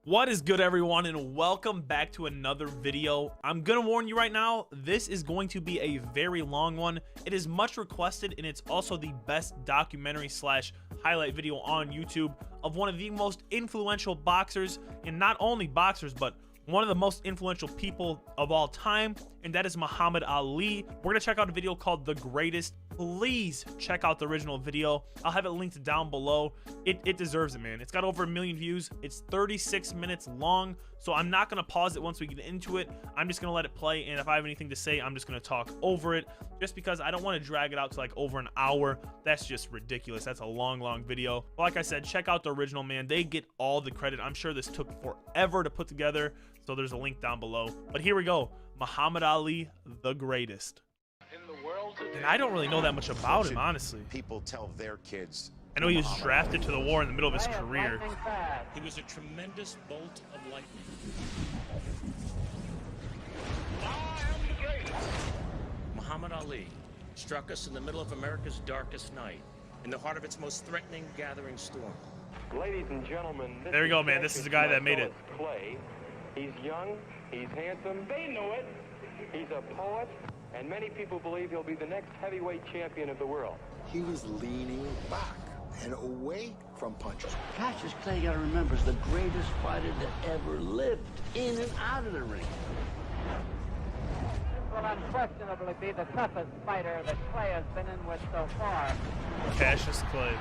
What is good, everyone, and welcome back to another video. I'm gonna warn you right now, this is going to be a very long one. It is much requested, and it's also the best documentary slash highlight video on YouTube of one of the most influential boxers, and not only boxers, but one of the most influential people of all time, and that is Muhammad Ali. We're gonna check out a video called The Greatest. Please check out the original video. I'll have it linked down below. It deserves it, man. It's got over 1 million views. It's 36 minutes long, so I'm not gonna pause it once we get into it. I'm just gonna let it play, and if I have anything to say, I'm just gonna talk over it, just because I don't want to drag it out to like over an hour. That's just ridiculous. That's a long video. But like I said, check out the original, man. They get all the credit. I'm sure this took forever to put together, so there's a link down below. But here we go. Muhammad Ali, the greatest. And I don't really know that much about him, honestly. People tell their kids. I know he was drafted to the war in the middle of his career. He was a tremendous bolt of lightning. Muhammad Ali struck us in the middle of America's darkest night, in the heart of its most threatening gathering storm. Ladies and gentlemen, there we go, man. This is the guy that made it. Clay. He's young, he's handsome, they know it. He's a poet, and many people believe he'll be the next heavyweight champion of the world. He was leaning back and away from punches. Cassius Clay, gotta remember, is the greatest fighter that ever lived, in and out of the ring. This will unquestionably be the toughest fighter that Clay has been in with so far. Cassius Clay.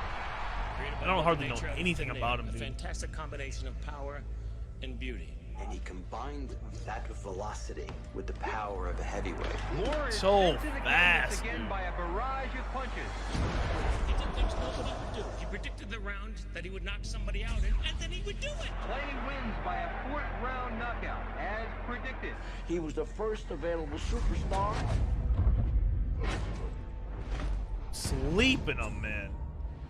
I don't hardly know anything about him, A dude. fantastic combination of power and beauty. And he combined that velocity with the power of a heavyweight. So fast, Again dude. by a barrage of punches. He did things nobody would do. He predicted the round that he would knock somebody out, and then he would do it. Clay wins by a fourth-round knockout, as predicted. He was the first available superstar. Sleeping him, man.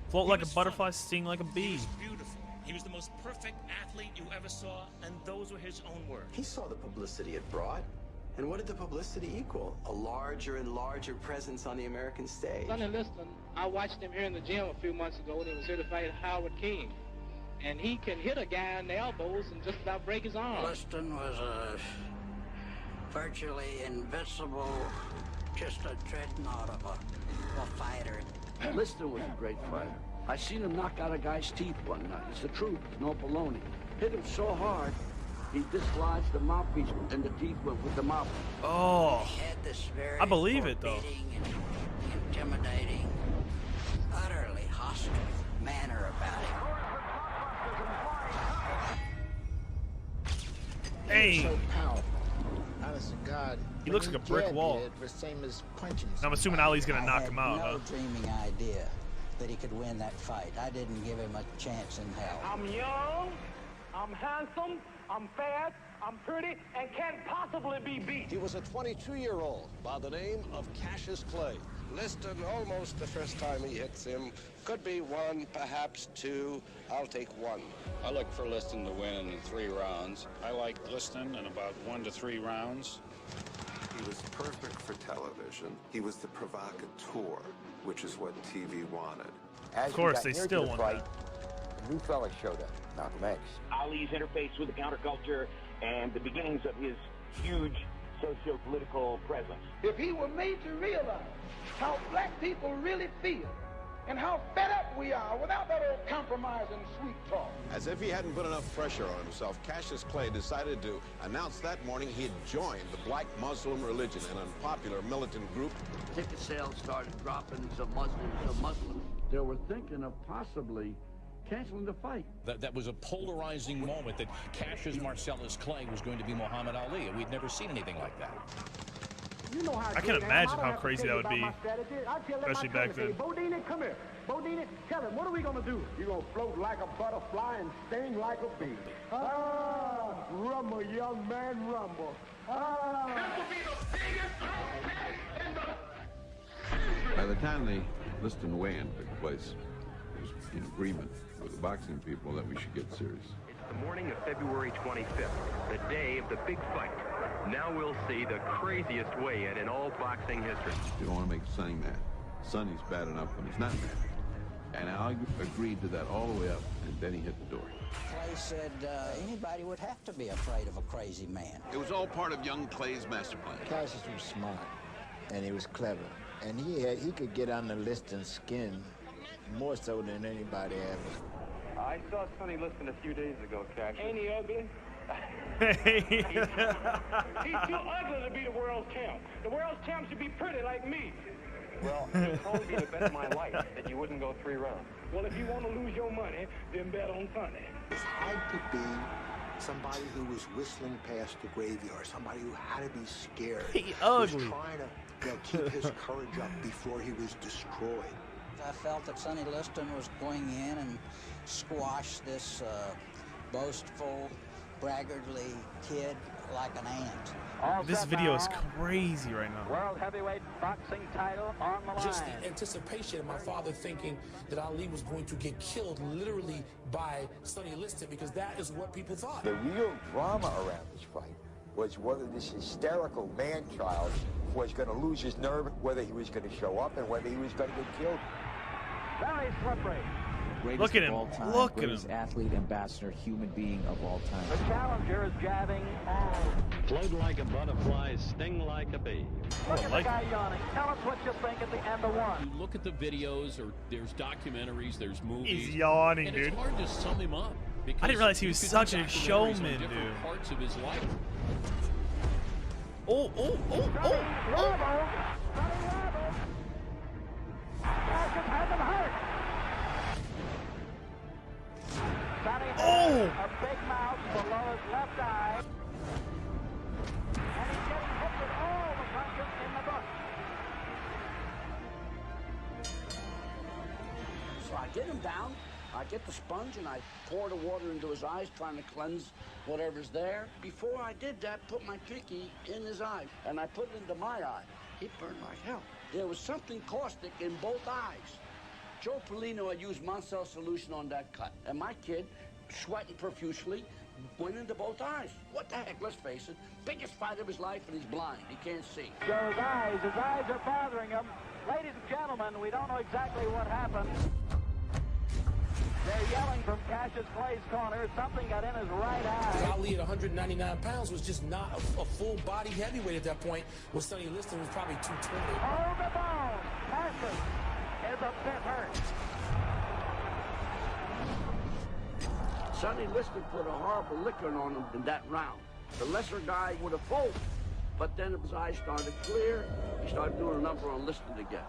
Float like a was butterfly, funny. sting like a He bee. was beautiful. He was the most perfect athlete you ever saw, and those were his own words. He saw the publicity it brought. And what did the publicity equal? A larger and larger presence on the American stage. Sonny Liston, I watched him here in the gym a few months ago when he was here to fight Howard King. And he can hit a guy in the elbows and just about break his arm. Liston was virtually invincible, just a dreadnought of a fighter. Liston was a great fighter. I seen him knock out a guy's teeth one night. It's the truth, no baloney. Hit him so hard, he dislodged the mouthpiece and the teeth went with the mouthpiece. Oh, He had this very I believe it, though. forbidding and intimidating, utterly hostile manner about him. dang. So powerful. Honest to God. He looks like a brick wall. It was the same as punching. I'm assuming Ali's gonna knock him out, I had huh? no dreaming idea that he could win that fight. I didn't give him a chance in hell. I'm young, I'm handsome, I'm fast, I'm pretty, and can't possibly be beat. He was a 22-year-old by the name of Cassius Clay. Liston, almost the first time he hits him. Could be one, perhaps two. I'll take one. I look for Liston to win in 3 rounds. I like Liston in about 1 to 3 rounds. He was perfect for television. He was the provocateur, which is what TV wanted. Of course, they still want that. A new fella showed up, Malcolm X. Ali's interface with the counterculture and the beginnings of his huge socio-political presence. If he were made to realize how black people really feel and how fed up we are without that old compromise and sweet talk. As if he hadn't put enough pressure on himself, Cassius Clay decided to announce that morning he had joined the Black Muslim religion, an unpopular militant group. Ticket sales started dropping. The Muslims, they were thinking of possibly canceling the fight. That was a polarizing moment that Cassius Marcellus Clay was going to be Muhammad Ali, and we'd never seen anything like that. You know how I can imagine how crazy that would be, especially back then. Bodini, come here. Bodini, tell him, what are we going to do? You're going to float like a butterfly and sting like a bee. Ah, rumble, young man, rumble. Ah. This will be the biggest in the... By the time the Liston weigh-in took place, it was in agreement with the boxing people that we should get serious. It's the morning of February 25th, the day of the big fight. Now we'll see the craziest weigh-in in all boxing history. You don't want to make Sonny mad. Sonny's bad enough when he's not mad. And I agreed to that all the way up, and then he hit the door. Clay Clay said anybody would have to be afraid of a crazy man. It was all part of young Clay's master plan. Cassius was smart, and he was clever, and he could get under Liston's skin more so than anybody ever. I saw Sonny Liston a few days ago, Cash. Ain't he ugly? He's too ugly to be the world champ. The world champ should be pretty like me. Well, you told me to bet my life that you wouldn't go 3 rounds. Well, if you want to lose your money, then bet on Sonny. It's hard to be somebody who was whistling past the graveyard, somebody who had to be scared. He ugly. He was trying to keep his courage up before he was destroyed. I felt that Sonny Liston was going in and squash this boastful, braggartly kid like an ant. This video is crazy right now. World heavyweight boxing title on the line. Just the anticipation of my father thinking that Ali was going to get killed literally by Sonny Liston, because that is what people thought. The real drama around this fight was whether this hysterical man-child was going to lose his nerve, whether he was going to show up, and whether he was going to get killed. Very slippery. Look at him. Look at him. Athlete, ambassador, human being of all time. The challenger is jabbing hard. Float like a butterfly, sting like a bee. Look at the guy yawning. Tell us what you think at the end of one. You look at the videos, or there's documentaries, there's movies. He's yawning, and dude. It's hard to sum him up. I didn't realize he was such a showman, dude. Parts of his life. Oh, oh, oh, oh, oh! A big mouth below his left eye. And he's getting hit with all the punches in the book. So I get him down, I get the sponge, and I pour the water into his eyes, trying to cleanse whatever's there. Before I did that, put my pinky in his eye, and I put it into my eye. It burned like hell. There was something caustic in both eyes. Joe Polino had used Moncel solution on that cut, and my kid, sweating profusely, went into both eyes. What the heck, let's face it, biggest fight of his life, and he's blind, he can't see. Joe's eyes, his eyes are bothering him. Ladies and gentlemen, we don't know exactly what happened. They're yelling from Cassius Clay's corner. Something got in his right eye. Ali at 199 pounds was just not a full-body heavyweight at that point, where Sonny Liston was probably 220. Hold the bone. Cassius is a bit hurt. Sonny Liston put a horrible licking on him in that round. The lesser guy would have folded, but then his eyes started clear. He started doing a number on Liston again.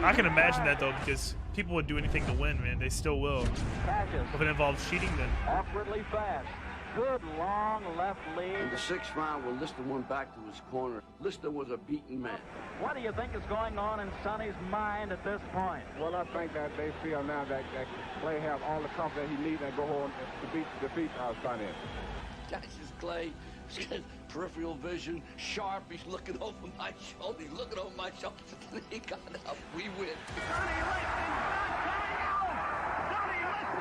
I can imagine that, though, because people would do anything to win, man. They still will. Cassius. If it involves cheating, then. Awkwardly fast. Good long left lead. In the 6th round, when Liston went back to his corner, Liston was a beaten man. What do you think is going on in Sonny's mind at this point? Well, I think that they feel now that Clay have all the confidence he needs and go on to defeat Sonny. Cassius Clay, he's got peripheral vision, sharp. He's looking over my shoulder. He's looking over my shoulder. He got up. We win. Sonny Liston! Sonny Liston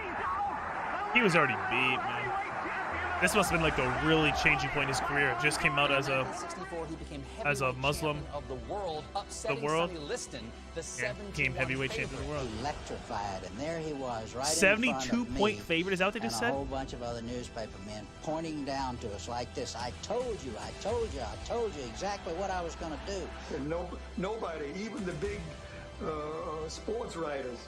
is out! He was already beat, man. This must have been like the really changing point in his career. It just came out as a Muslim. Of the world, Sonny Liston, the became heavyweight champion of the world. Electrified, and there he was, right 72-point favorite. Is that what they just said? And a whole bunch of other newspaper men pointing down to us like this. I told you, I told you, I told you exactly what I was going to do. And nobody, even the big sports writers,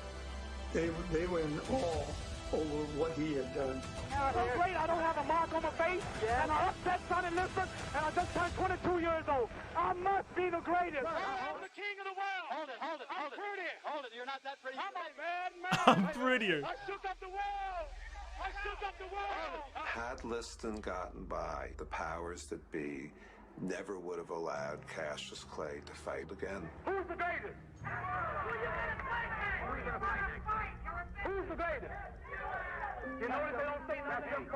they were in awe over what he had done. So great, I don't have a mark on my face, and I upset Sonny Liston, and I just turned 22 years old. I must be the greatest. I'm the king of the world. Hold it. I'm pretty. Hold it, you're not that pretty. I'm a bad man. I'm prettier. I shook up the world. Had Liston gotten by, the powers that be never would have allowed Cassius Clay to fight again. Who's the greatest? Who's the greatest? You know what they don't say nothing.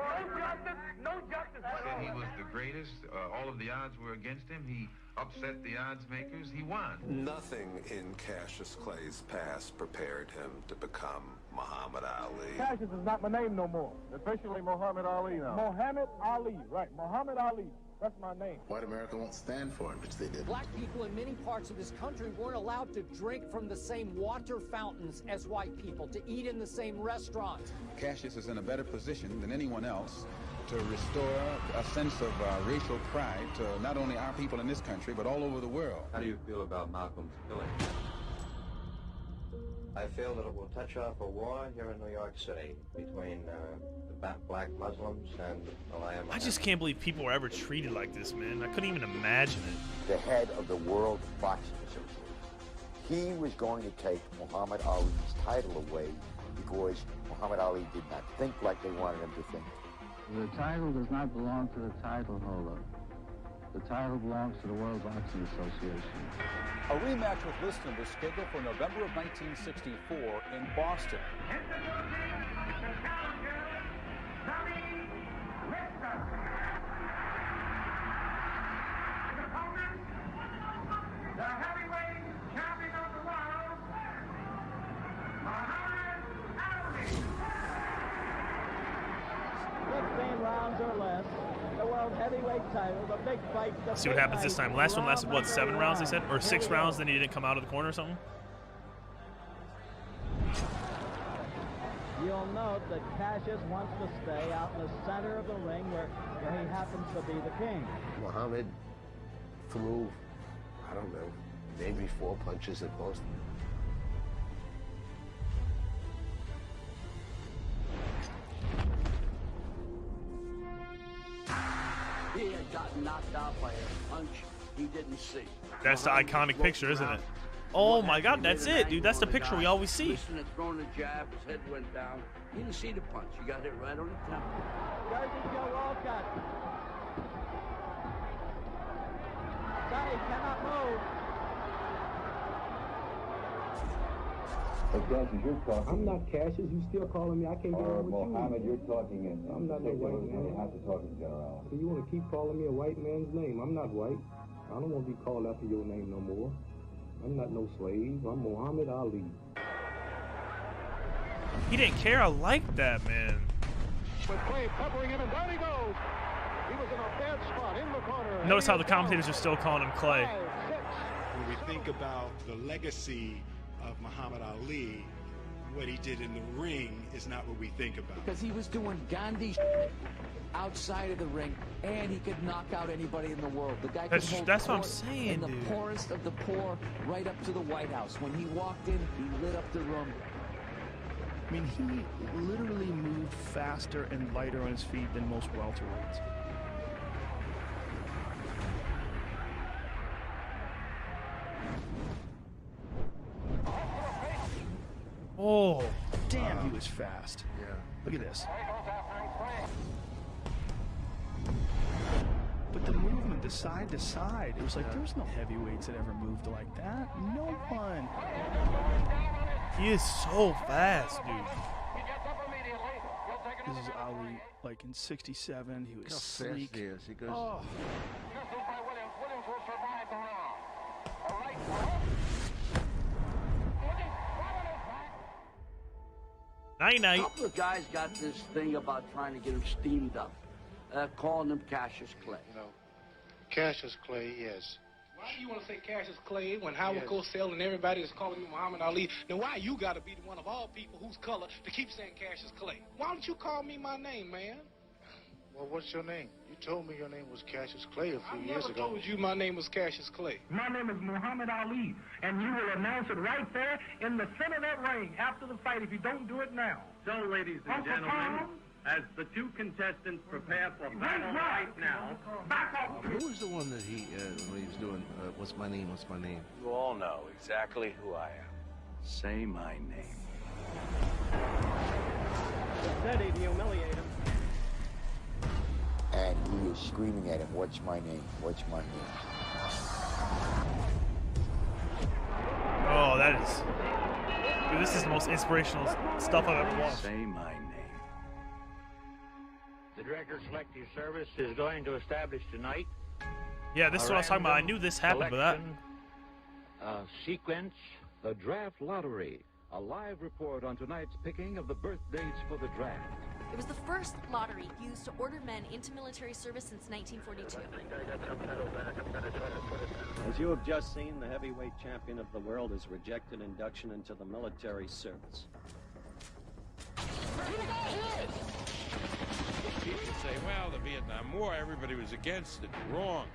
No justice. Said he was the greatest. All of the odds were against him. He upset the odds makers. He won. Nothing in Cassius Clay's past prepared him to become Muhammad Ali. Cassius is not my name no more. Officially Muhammad Ali now. Muhammad Ali, right. Muhammad Ali. That's my name. White America won't stand for it, which they did. Black people in many parts of this country weren't allowed to drink from the same water fountains as white people, to eat in the same restaurants. Cassius is in a better position than anyone else to restore a sense of racial pride to not only our people in this country, but all over the world. How do you feel about Malcolm's killing? I feel that it will touch off a war here in New York City between the black Muslims and Malaya. I just can't believe people were ever treated like this, man. I couldn't even imagine it. The head of the World Boxing Association. He was going to take Muhammad Ali's title away because Muhammad Ali did not think like they wanted him to think. The title does not belong to the title holder. The title belongs to the World Boxing Association. A rematch with Liston was scheduled for November of 1964 in Boston. The heavyweight champion of the world, Muhammad Ali. 16 rounds or less. The world heavyweight title, the big fight. See what happens this time. Last one lasted, what, 7 rounds, they said? Or 6 rounds, then he didn't come out of the corner or something? You'll note that Cassius wants to stay out in the center of the ring where he happens to be the king. Muhammad threw, I don't know, maybe 4 punches at most. He had gotten knocked out by a punch he didn't see. That's the iconic picture, isn't it? Oh my God, that's it, dude. That's the picture we always see. Liston had thrown a jab, his head went down. He didn't see the punch. He got hit right on the temple. Jersey Joe Walcott. Sonny cannot move. Cassius, you're talking. I'm not Cassius. You still calling me? I can't get on with Mohammed, you. you're talking in. I'm not no white man. You have to talk in general. So you want to keep calling me a white man's name? I'm not white. I don't want to be called after your name no more. I'm not no slave. I'm Muhammad Ali. He didn't care. I like that, man. With Clay peppering him, and down he goes. He was in a bad spot in the corner. Notice how the commentators are still calling him Clay. When we think about the legacy of Muhammad Ali, what he did in the ring is not what we think about. Because he was doing Gandhi outside of the ring, and he could knock out anybody in the world. The guy could hold that's what I'm court saying, in the dude. poorest of the poor, right up to the White House. When he walked in, he lit up the room. I mean, he literally moved faster and lighter on his feet than most welterweights. Oh, damn, he was fast. Yeah. Look at this. But the movement, the side to side, it was like there's no heavyweights that ever moved like that. No one. He is so fast, dude. This is Ali, like in '67. He was How sleek. fast he is. He goes. Oh. Williams will survive the round. All right. Night night. A couple of guys got this thing about trying to get him steamed up, calling him Cassius Clay. You know, Cassius Clay, yes. Why do you want to say Cassius Clay when Howard Cosell and everybody is calling you Muhammad Ali? Then why you got to be the one of all people whose color to keep saying Cassius Clay? Why don't you call me my name, man? Well, what's your name? You told me your name was Cassius Clay a few years ago. I never told you my name was Cassius Clay. My name is Muhammad Ali, and you will announce it right there in the center of that ring after the fight if you don't do it now. So, ladies and Uncle gentlemen, Tom? as the two contestants prepare for battle right now, Back off. Who was the one that he, when he was doing, what's my name, what's my name? You all know exactly who I am. Say my name. Said he'd humiliate him. And he is screaming at him, what's my name? What's my name? Oh, that is. Dude, this is the most inspirational stuff I've ever watched. Say my name. The Director Selective Service is going to establish tonight. Yeah, this is what I was talking about. I knew this happened, but that. Sequence. The Draft Lottery, a live report on tonight's picking of the birth dates for the draft. It was the first lottery used to order men into military service since 1942. As you have just seen, the heavyweight champion of the world has rejected induction into the military service. People say, well, the Vietnam War, everybody was against it. Wrong.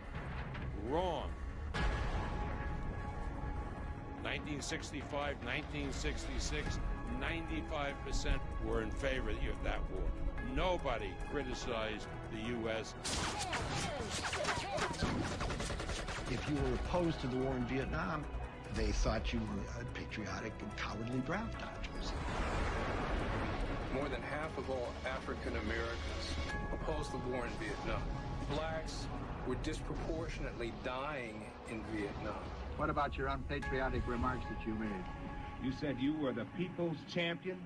Wrong. 1965, 1966, 95% were in favor of that war. Nobody criticized the U.S. If you were opposed to the war in Vietnam, they thought you were patriotic and cowardly draft dodgers. More than half of all African Americans opposed the war in Vietnam. Blacks were disproportionately dying in Vietnam. What about your unpatriotic remarks that you made? You said you were the people's champion?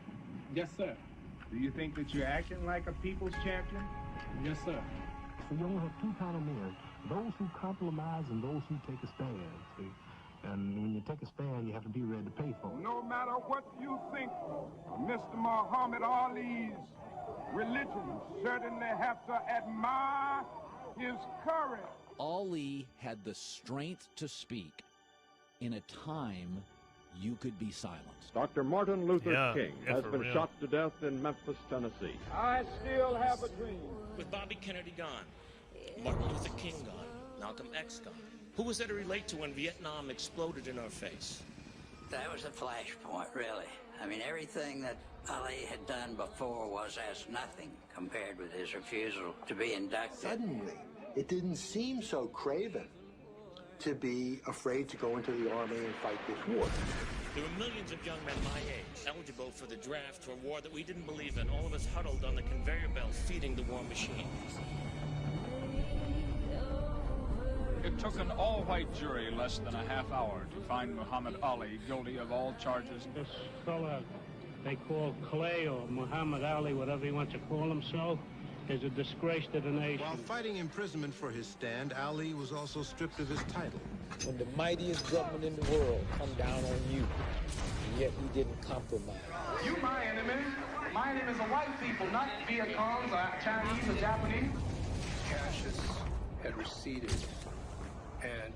Yes, sir. Do you think that you're acting like a people's champion? Yes, sir. So you only have two kind of men, those who compromise and those who take a stand, see? And when you take a stand, you have to be ready to pay for it. No matter what you think of Mr. Muhammad Ali's religion, you certainly have to admire his courage. Ali had the strength to speak in a time you could be silenced. Dr. Martin Luther King has been shot to death in Memphis, Tennessee. I still have a dream. With Bobby Kennedy gone, Martin Luther King gone, Malcolm X gone. Who was there to relate to when Vietnam exploded in our face? That was a flashpoint, really. I mean, everything that Ali had done before was as nothing compared with his refusal to be inducted. Suddenly, it didn't seem so craven to be afraid to go into the army and fight this war. There were millions of young men my age eligible for the draft for a war that we didn't believe in, all of us huddled on the conveyor belt feeding the war machine. It took an all-white jury less than a half hour to find Muhammad Ali guilty of all charges. This fella they call Clay or Muhammad Ali, whatever he wants to call himself, is a disgrace to the nation. While fighting imprisonment for his stand, Ali was also stripped of his title. When the mightiest government in the world come down on you, and yet you didn't compromise. You my enemy. My enemies are white people, not Viet Congs or Chinese or Japanese. Cassius had receded, and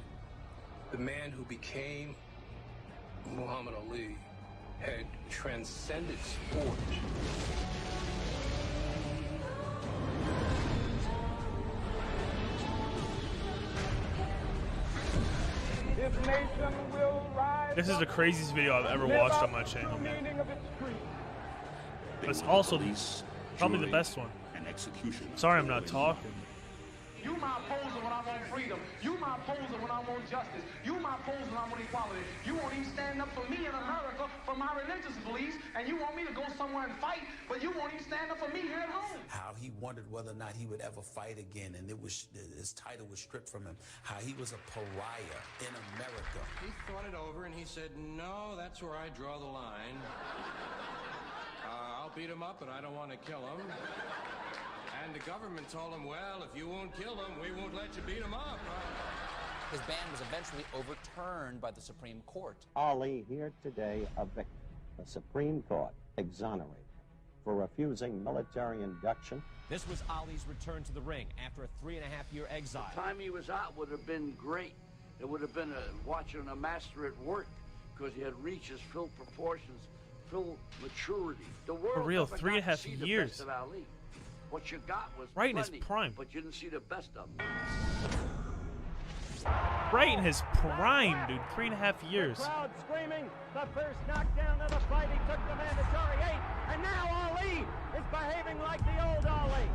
the man who became Muhammad Ali had transcended sport. This nation will rise. This is the craziest video I've ever watched on my channel, man. But it's also probably the best one. Sorry I'm not talking. You my opposer when I want freedom. You my opposer when I want justice. You my opposer when I want equality. You won't even stand up for me in America for my religious beliefs, and you want me to go somewhere and fight, but you won't even stand up for me here at home. How he wondered whether or not he would ever fight again, and his title was stripped from him. How he was a pariah in America. He thought it over and he said, no, that's where I draw the line. I'll beat him up, but I don't want to kill him. And the government told him, well, if you won't kill him, we won't let you beat him up. His ban was eventually overturned by the Supreme Court. Ali here today a victim. The Supreme Court exonerated for refusing military induction. This was Ali's return to the ring after a 3.5-year exile. The time he was out would have been great. It would have been watching a master at work because he had reached his full proportions, full maturity. The world For real, never got 3.5 to see the years. best of Ali. What you got was Right in his plenty, prime. but you didn't see the best of him. Right in his prime, dude. 3.5 years. The crowd screaming, the first knockdown of the fight, he took the mandatory 8, and now Ali is behaving like the old Ali.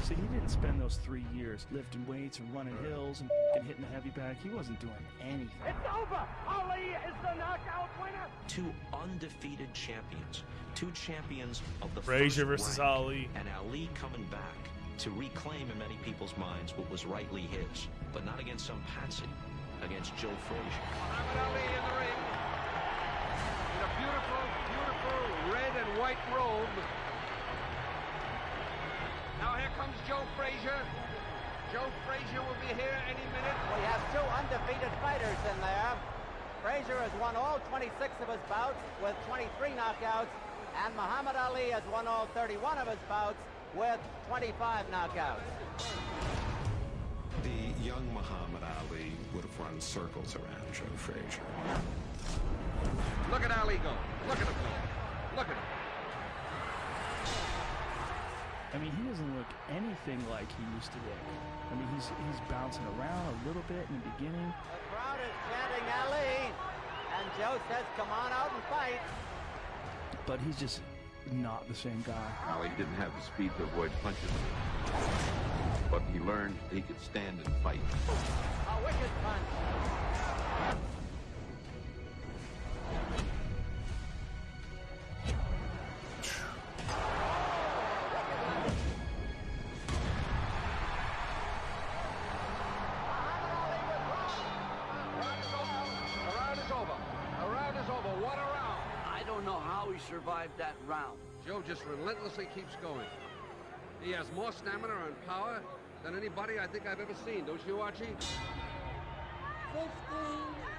See, he didn't spend those 3 years lifting weights and running hills and hitting the heavy bag. He wasn't doing anything. It's over. Ali is the knockout winner. Two undefeated champions. Two champions of the Frazier first versus rank. Ali. And Ali coming back to reclaim in many people's minds what was rightly his. But not against some patsy. Against Joe Frazier. Muhammad Ali in the ring. In a beautiful, beautiful red and white robe. Now here comes Joe Frazier. Joe Frazier will be here any minute. We have two undefeated fighters in there. Frazier has won all 26 of his bouts with 23 knockouts, and Muhammad Ali has won all 31 of his bouts with 25 knockouts. The young Muhammad Ali would have run circles around Joe Frazier. Look at Ali go. Look at him go. Look at him. I mean, he doesn't look anything like he used to look. I mean, he's bouncing around a little bit in the beginning. The crowd is chanting Ali, and Joe says, come on out and fight. But he's just not the same guy. Ali didn't have the speed to avoid punches, but he learned he could stand and fight. A wicked punch. Survived that round. Joe just relentlessly keeps going. He has more stamina and power than anybody I think I've ever seen. Don't you, Archie?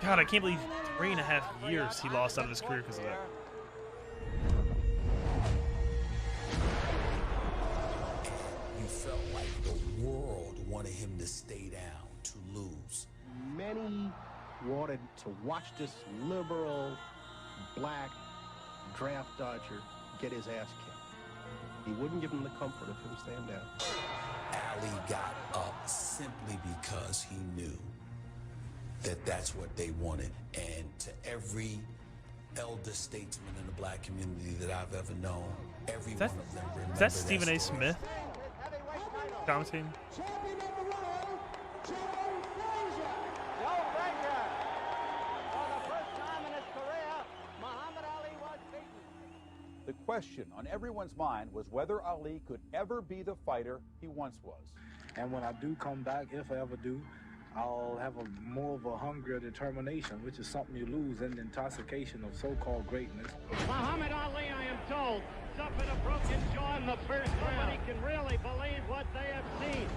God, I can't believe 3.5 years he lost out of his career because of that. You felt like the world wanted him to stay down, to lose. Many wanted to watch this liberal, black draft dodger get his ass kicked. He wouldn't give him the comfort of him staying down. Ali got up simply because he knew that that's what they wanted. And to every elder statesman in the black community that I've ever known, every one of them remember is that Stephen A. Smith commenting? The question on everyone's mind was whether Ali could ever be the fighter he once was. And when I do come back, if I ever do, I'll have more of a hunger, determination, which is something you lose in the intoxication of so-called greatness. Muhammad Ali, I am told, suffered a broken jaw in the first round. Nobody can really believe what they have seen.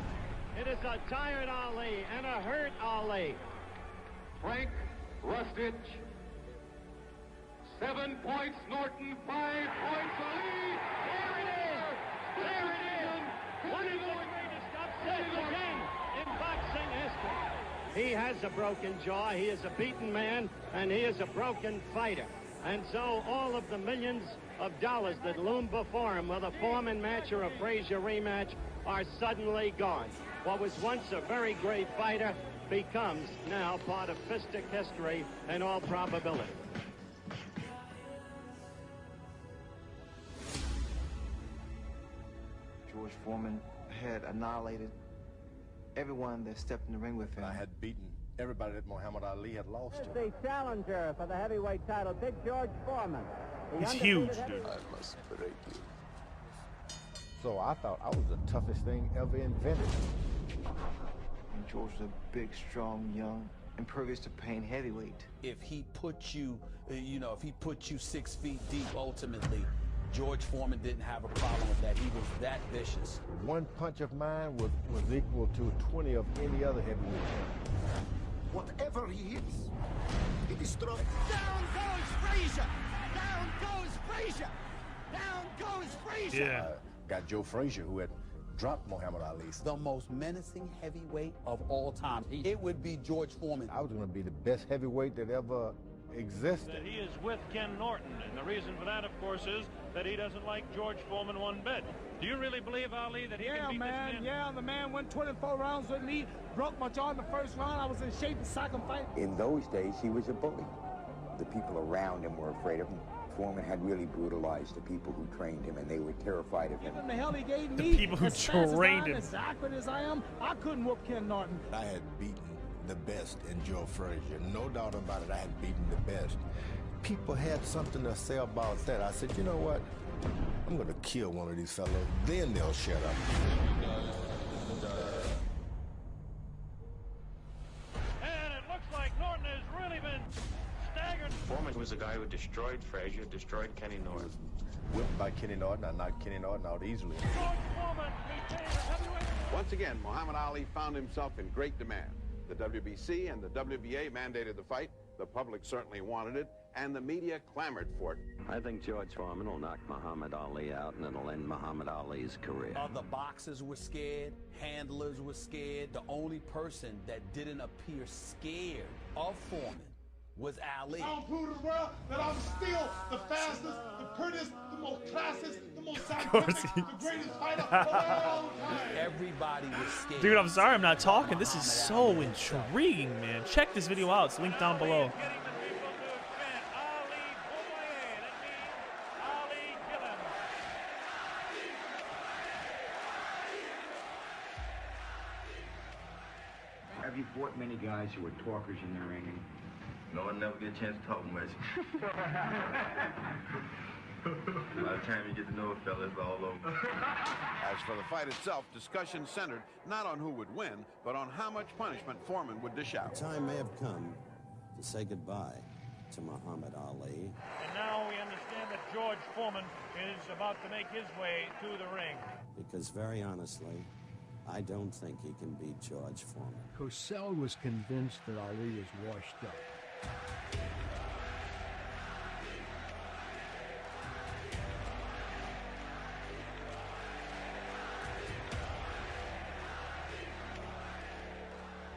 It is a tired Ali and a hurt Ali. Frank Rustich. 7 points Norton, 5 points Ali. There it is. There it is. One of the greatest upsets again in boxing history. He has a broken jaw. He is a beaten man, and he is a broken fighter. And so all of the millions of dollars that loom before him with a Foreman match or a Frazier rematch are suddenly gone. What was once a very great fighter becomes now part of fistic history in all probability. George Foreman had annihilated everyone that stepped in the ring with him. I had beaten everybody that Muhammad Ali had lost to. The challenger for the heavyweight title, Big George Foreman. He's huge, dude. I must break you. So I thought I was the toughest thing ever invented. And George was a big, strong, young, impervious to pain heavyweight. If he put you, if he put you 6 feet deep, ultimately, George Foreman didn't have a problem with that. He was that vicious. One punch of mine was equal to 20 of any other heavyweight champion. Whatever he hits, he destroys. Down goes Frazier! Down goes Frazier! Down goes Frazier! Yeah. Got Joe Frazier, who had dropped Muhammad Ali. The most menacing heavyweight of all time. It would be George Foreman. I was going to be the best heavyweight that ever existed. That he is with Ken Norton, and the reason for that, of course, is that he doesn't like George Foreman one bit. Do you really believe, Ali, that he can beat this man? Yeah, the man went 24 rounds with me, broke my jaw in the first round. I was in shape the second fight. In those days, he was a bully. The people around him were afraid of him. Foreman had really brutalized the people who trained him, and they were terrified of him. Given the hell he gave me, the people who trained him. As awkward as I am, I couldn't whoop Ken Norton. I had beaten the best in Joe Frazier. No doubt about it, I had beaten the best. People had something to say about that. I said, you know what? I'm going to kill one of these fellows. Then they'll shut up. And it looks like Norton has really been staggered. Foreman was a guy who destroyed Frazier, destroyed Kenny Norton. Whipped by Kenny Norton. I knocked Kenny Norton out easily. Once again, Muhammad Ali found himself in great demand. The WBC and the WBA mandated the fight, The public certainly wanted it, and the media clamored for it. I think George Foreman will knock Muhammad Ali out, and it'll end Muhammad Ali's career. Other boxers were scared, handlers were scared. The only person that didn't appear scared of Foreman was Ali. I'll prove to the world that I'm still the fastest, the prettiest, the most classiest, the most scientific, the greatest fighter of all time. Everybody was scared. Dude, I'm sorry I'm not talking. This is so intriguing, man. Check this video out. It's linked down below. Have you fought many guys who were talkers in the ring? No, I never get a chance to talk much. By the time you get to know a fella, it's all over. As for the fight itself, discussion centered not on who would win, but on how much punishment Foreman would dish out. The time may have come to say goodbye to Muhammad Ali. And now we understand that George Foreman is about to make his way to the ring. Because very honestly, I don't think he can beat George Foreman. Cosell was convinced that Ali was washed up.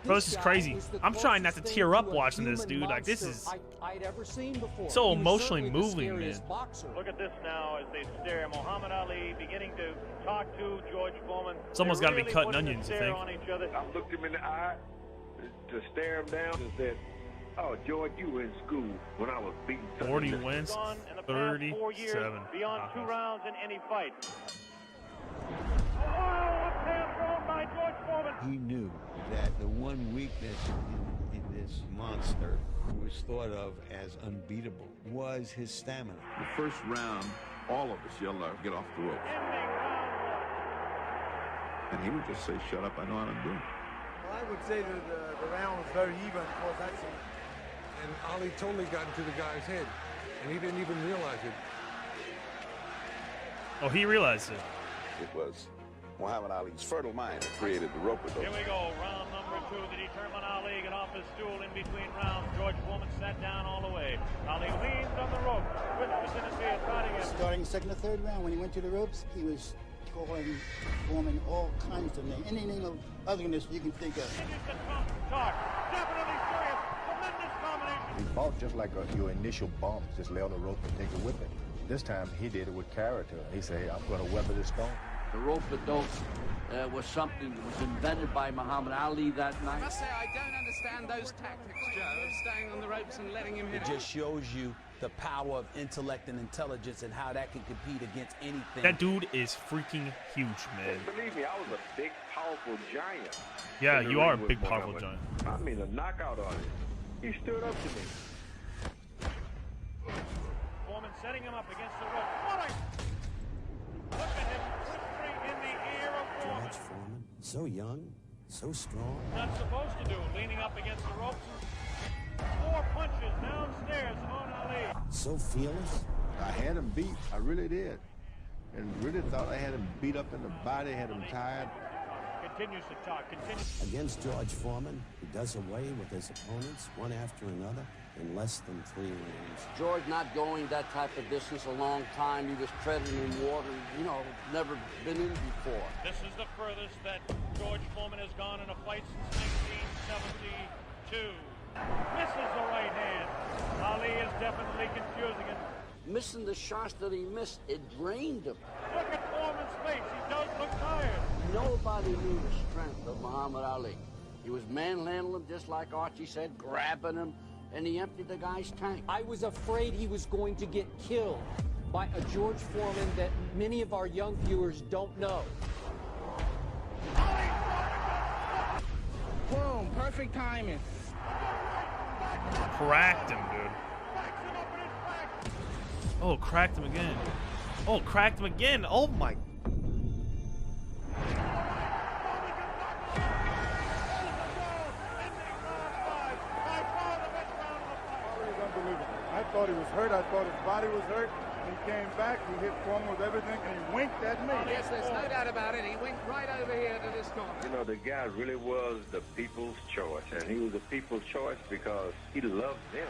Bro, this is crazy. I'm trying not to tear up watching this, dude. Like, this is I'd ever seen before. so emotionally moving, man. Look at this now as they stare. Muhammad Ali beginning to talk to George Foreman. Someone's got to be cutting onions, I think. I looked him in the eye to stare him down and said, "Oh, George, you were in school when I was beating 40 wins, 37. Beyond 2 rounds in any fight. Oh, left hand thrown by George Foreman. He knew that the one weakness in this monster, who was thought of as unbeatable, was his stamina. The first round, all of us yelled out, "Get off the ropes." And he would just say, "Shut up, I know how to do it." Well, I would say that the round was very even, of course, actually. And Ali totally got into the guy's head, and he didn't even realize it. Oh, he realized it. It was Muhammad Ali's fertile mind that created the rope-a-dope. Here we go, round number 2. The determined Ali got off his stool in between rounds. George Foreman sat down all the way. Ali leaned on the rope with the vicinity of Nottingham. Starting second or third round, when he went to the ropes, he was calling Foreman all kinds of names. Any name of otherness you can think of. Talk. Definitely serious. Tremendous combination. He fought just like your initial bump, just lay on the rope and take a whipping. This time he did it with character. He said, "Hey, I'm going to weather this storm." The rope-a-dope was something that was invented by Muhammad Ali that night. I must say, I don't understand those tactics, Joe, of staying on the ropes and letting him hit It just shows you the power of intellect and intelligence and how that can compete against anything. That dude is freaking huge, man. Believe me, I was a big, powerful giant. Yeah, you are a big, powerful giant. I mean, a knockout artist. He stood up to me. Foreman setting him up against the rope. What a... Look at him whispering in the ear of Foreman. George Foreman, so young, so strong. Not supposed to do, leaning up against the ropes. 4 punches downstairs on Ali. So fearless. I had him beat. I really did. And really thought I had him beat up in the body, had him tired. Continues to talk, continues. Against George Foreman, he does away with his opponents one after another in less than 3 rounds. George not going that type of distance a long time. He was treading in water, never been in before. This is the furthest that George Foreman has gone in a fight since 1972. Misses the right hand. Ali is definitely confusing him. Missing the shots that he missed, it drained him. Look at Foreman's face. He does look tired. Nobody knew the strength of Muhammad Ali. He was manhandling him, just like Archie said, grabbing him, and he emptied the guy's tank. I was afraid he was going to get killed by a George Foreman that many of our young viewers don't know. Boom, perfect timing. Cracked him, dude. Oh, cracked him again. Oh, cracked him again. Oh, my. I thought he was hurt. I thought his body was hurt. He came back, he hit Foreman with everything, and he winked at me. Yes, there's no doubt about it. He winked right over here to this corner. You know, the guy really was the people's choice, and he was the people's choice because he loved them.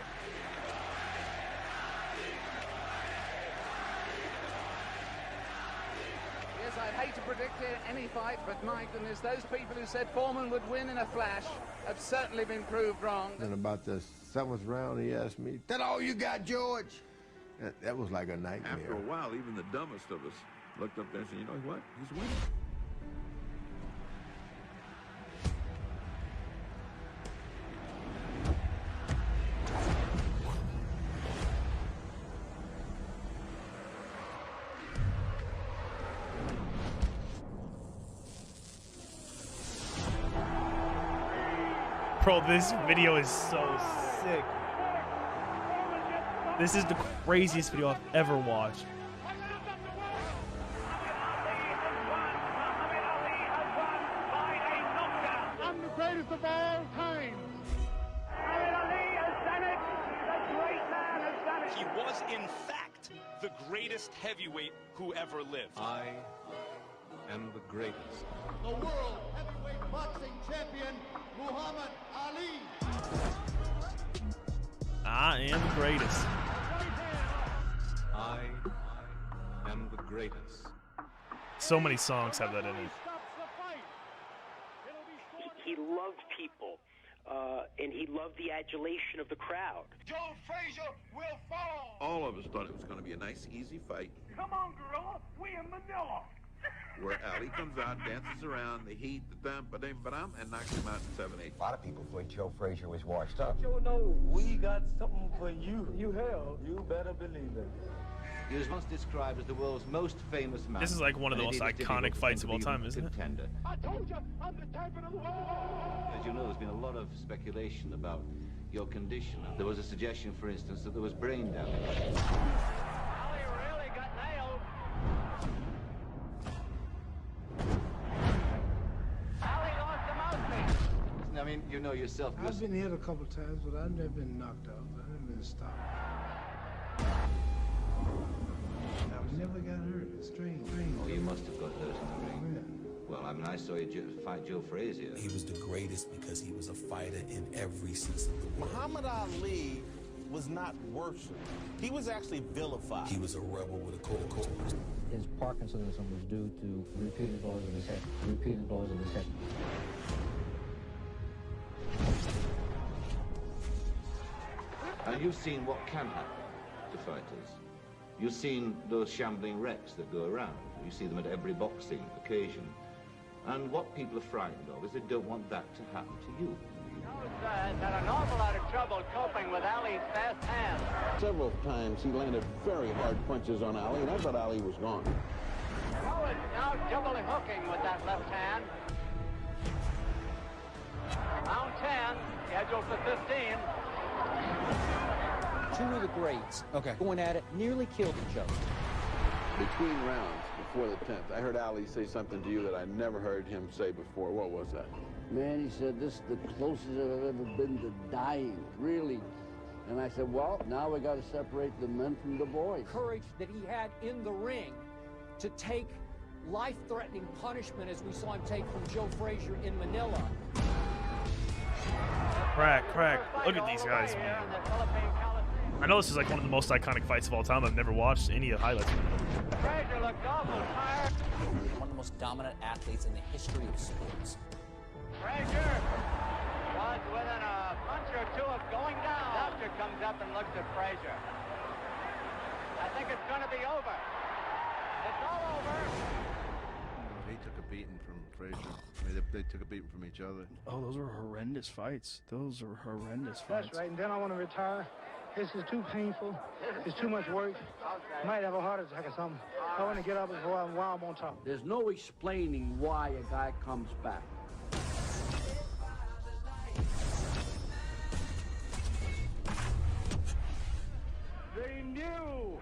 Yes, I'd hate to predict any fight, but my goodness, those people who said Foreman would win in a flash have certainly been proved wrong. And about the 7th round, he asked me, "That all you got, George?" That was like a nightmare. After a while, even the dumbest of us looked up there and said, you know what? He's winning. Bro, this video is so sick. This is the craziest video I've ever watched. I'm the greatest of all time. He was, in fact, the greatest heavyweight who ever lived. I am the greatest. The world heavyweight boxing champion, Muhammad Ali. I am the greatest. I am the greatest. So many songs have that in it. He loved people, and he loved the adulation of the crowd. Joe Frazier will fall. All of us thought it was going to be a nice, easy fight. Come on, Gorilla. We in Manila. Where Ali comes out, dances around, the heat, the thump, ba-dum, and knocks him out in 7-8. A lot of people thought Joe Frazier was washed up. Joe, no, we got something for you. You have. You better believe it. He was once described as the world's most famous man. This is like one of the most iconic fights of all time, isn't it? I told you, I'm the type of the As you know, there's been a lot of speculation about your condition. There was a suggestion, for instance, that there was brain damage. Ali really got nailed. Ali lost the mouthpiece. I mean, you know yourself. I've been hit a couple times, but I've never been knocked out. I've never been stopped. I never got hurt. It's strange. Oh, you must have got hurt in the ring. Well, I mean, I saw you fight Joe Frazier. He was the greatest because he was a fighter in every season of the world. Muhammad Ali was not worshipped. He was actually vilified. He was a rebel with a code. His Parkinsonism was due to repeated blows of his head. Repeated blows of his head. And you've seen what can happen to fighters. You've seen those shambling wrecks that go around. You see them at every boxing occasion. And what people are frightened of is they don't want that to happen to you. Has had an awful lot of trouble coping with Ali's fast hands. Several times he landed very hard punches on Ali, and I thought Ali was gone. Joe is now double hooking with that left hand. Round 10, scheduled for 15. Two of the greats going at it nearly killed each other. Between rounds, before the 10th, I heard Ali say something to you that I never heard him say before. What was that? Man, he said, this is the closest I've ever been to dying, really. And I said, well, now we got to separate the men from the boys. Courage that he had in the ring to take life-threatening punishment as we saw him take from Joe Frazier in Manila. Crack. Look at these guys, man. I know this is like one of the most iconic fights of all time. I've never watched any of the highlights. Frazier looked awful tired. One of the most dominant athletes in the history of sports. Frazier was within a punch or two of going down. Doctor comes up and looks at Frazier. I think it's going to be over. It's all over. He took a beating from Frazier. I mean, they took a beating from each other. Oh, those were horrendous fights. Those are horrendous fights. That's right, and then I want to retire. This is too painful. It's too much work. I might have a heart attack or something. I want to get up and go out while I'm on top. There's no explaining why a guy comes back. They knew.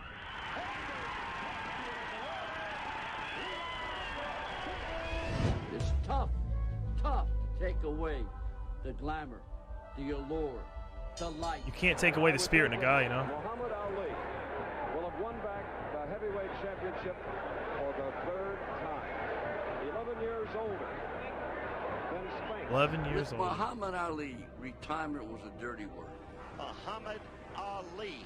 It's tough to take away the glamour, the allure, the light. You can't take away the spirit in a guy, you know? Muhammad Ali will won back the heavyweight championship for the third time. 11 years older than Spinks. 11 years With old. Muhammad Ali, retirement was a dirty word. Muhammad Ali,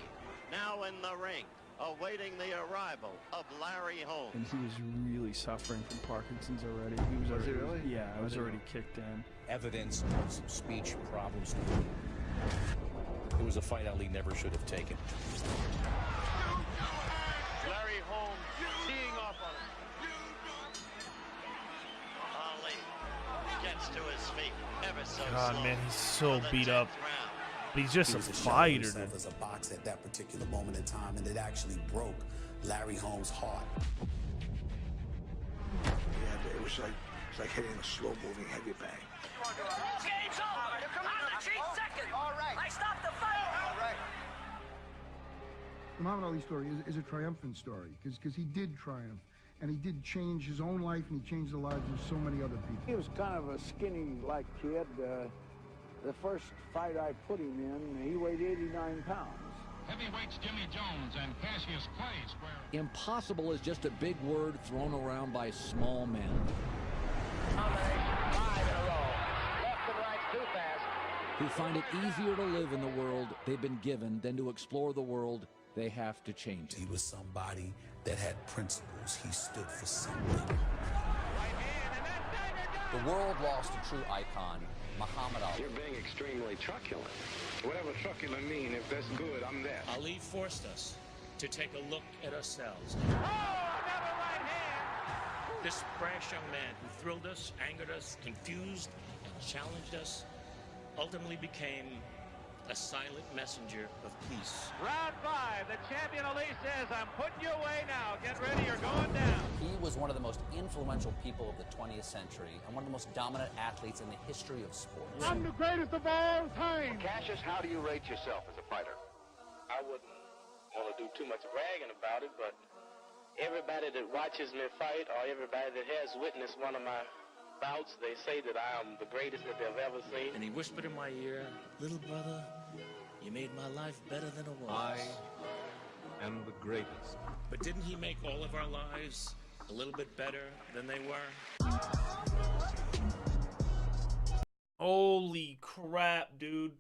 now in the ring, awaiting the arrival of Larry Holmes. And he was really suffering from Parkinson's already. He was he already, really? Yeah, it was already kicked in. Evidence of some speech problems. It was a fight Ali never should have taken. Larry Holmes teeing off on him. Ali gets to his feet ever so God, slow man, he's so for the beat up. 10th round. But he's just He a was ashamed of fighter, himself dude. as a boxer at that particular moment in time, and it actually broke Larry Holmes' heart. Yeah, it was like hitting a slow-moving heavy bag. Game's over. I'm the chief second. All right. I stopped the fight. All right. The Muhammad Ali story is a triumphant story because he did triumph, and he did change his own life, and he changed the lives of so many other people. He was kind of a skinny, like kid. The first fight I put him in, he weighed 89 pounds. Heavyweights Jimmy Jones and Cassius Clay square. Impossible is just a big word thrown around by small men. Combination 5 in a row. Left and right too fast. Who find it easier to live in the world they've been given than to explore the world they have to change. He was somebody that had principles. He stood for something. The world lost a true icon, Muhammad Ali. You're being extremely truculent. Whatever truculent mean, if that's good, I'm that. Ali forced us to take a look at ourselves. Oh, another right hand. This brash young man who thrilled us, angered us, confused, and challenged us, ultimately became a silent messenger of peace. Round 5, the champion Ali says, I'm putting you away now. Get ready, you're going down. He was one of the most influential people of the 20th century and one of the most dominant athletes in the history of sports. I'm the greatest of all time. Cassius, how do you rate yourself as a fighter? I wouldn't want to do too much bragging about it, but everybody that watches me fight or everybody that has witnessed one of my bouts, they say that I am the greatest that they've ever seen. And he whispered in my ear, little brother, you made my life better than it was. I am the greatest. But didn't he make all of our lives a little bit better than they were? Holy crap, dude.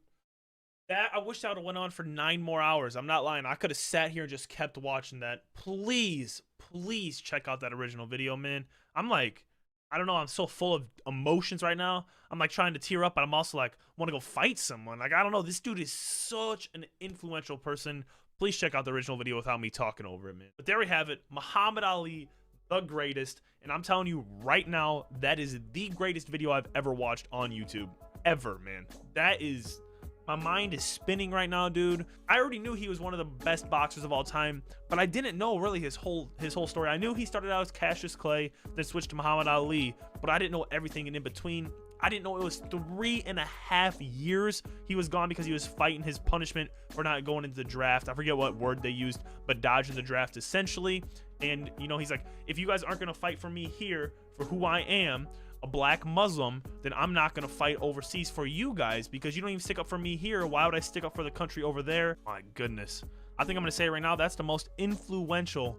That, I wish that would have went on for 9 more hours. I'm not lying. I could have sat here and just kept watching that. Please, please check out that original video, man. I'm like, I don't know. I'm so full of emotions right now. I'm like trying to tear up, but I'm also like, want to go fight someone. Like, I don't know. This dude is such an influential person. Please check out the original video without me talking over it, man. But there we have it. Muhammad Ali, the greatest. And I'm telling you right now, that is the greatest video I've ever watched on YouTube. Ever, man. That is... My mind is spinning right now, dude. I already knew he was one of the best boxers of all time, but I didn't know really his whole story. I knew he started out as Cassius Clay, then switched to Muhammad Ali, but I didn't know everything in between. I didn't know it was 3.5 years he was gone because he was fighting his punishment for not going into the draft. I forget what word they used, but dodging the draft essentially. And, you know, he's like, if you guys aren't going to fight for me here for who I am, a black Muslim, then I'm not going to fight overseas for you guys because you don't even stick up for me here. Why would I stick up for the country over there? My goodness. I think I'm going to say right now, that's the most influential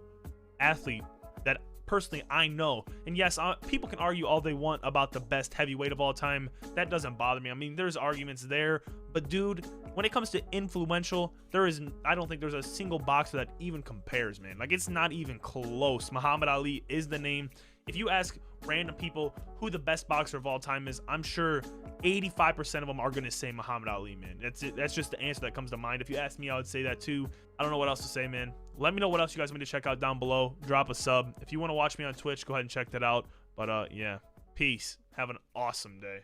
athlete that personally I know. And yes, people can argue all they want about the best heavyweight of all time. That doesn't bother me. I mean, there's arguments there, but dude, when it comes to influential, I don't think there's a single boxer that even compares, man. Like, it's not even close. Muhammad Ali is the name. If you ask random people who the best boxer of all time is, I'm sure 85% of them are going to say Muhammad Ali, man. That's it. That's just the answer that comes to mind. If you ask me, I would say that too. I don't know what else to say, man. Let me know what else you guys want me to check out down below. Drop a sub. If you want to watch me on Twitch, go ahead and check that out. But yeah, peace. Have an awesome day.